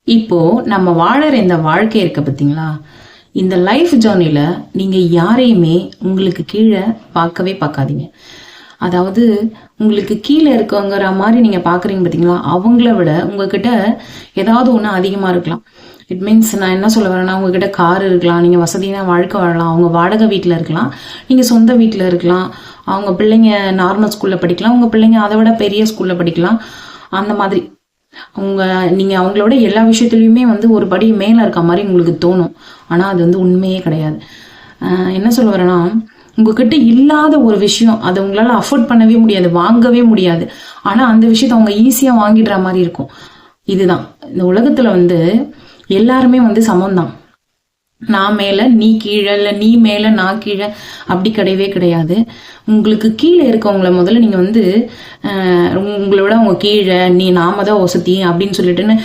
இப்போ நம்ம வாழற இந்த வாழ்க்கை இருக்க பார்த்தீங்களா, இந்த லைஃப் ஜேர்னில நீங்க யாரையுமே உங்களுக்கு கீழே பார்க்கவே பார்க்காதீங்க. அதாவது உங்களுக்கு கீழே இருக்கவங்கிற மாதிரி நீங்க பார்க்குறீங்க பார்த்தீங்களா, அவங்கள விட உங்ககிட்ட ஏதாவது ஒன்று அதிகமாக இருக்கலாம். இட் மீன்ஸ் நான் என்ன சொல்ல வரேன்னா, உங்ககிட்ட கார் இருக்கலாம், நீங்க வசதியான வாழ்க்கை வாழலாம், அவங்க வாடகை வீட்டில் இருக்கலாம், நீங்க சொந்த வீட்டில் இருக்கலாம், அவங்க பிள்ளைங்க நார்மல் ஸ்கூல்ல படிக்கலாம், உங்க பிள்ளைங்க அதை விட பெரிய ஸ்கூல்ல படிக்கலாம். அந்த மாதிரி நீங்க அவங்களோட எல்லா விஷயத்துலயுமே ஒரு படி மேல இருக்க மாதிரி உங்களுக்கு தோணும். ஆனா அது உண்மையே கிடையாது. என்ன சொல்ல வரேன்னா, உங்ககிட்ட இல்லாத ஒரு விஷயம் அதை உங்களால அஃபோர்ட் பண்ணவே முடியாது, வாங்கவே முடியாது. ஆனா அந்த விஷயத்த அவங்க ஈஸியா வாங்கிடுற மாதிரி இருக்கும். இதுதான் இந்த உலகத்துல எல்லாருமே சமம்தான். நான் மேல நீ கீழே, இல்ல நீ மேல நான் கீழே, அப்படி கிடையவே கிடையாது. உங்களுக்கு கீழே இருக்கவங்கள முதல்ல நீங்க உங்களோட அவங்க கீழே, நீ நாம தான் வசதி அப்படின்னு சொல்லிட்டுன்னு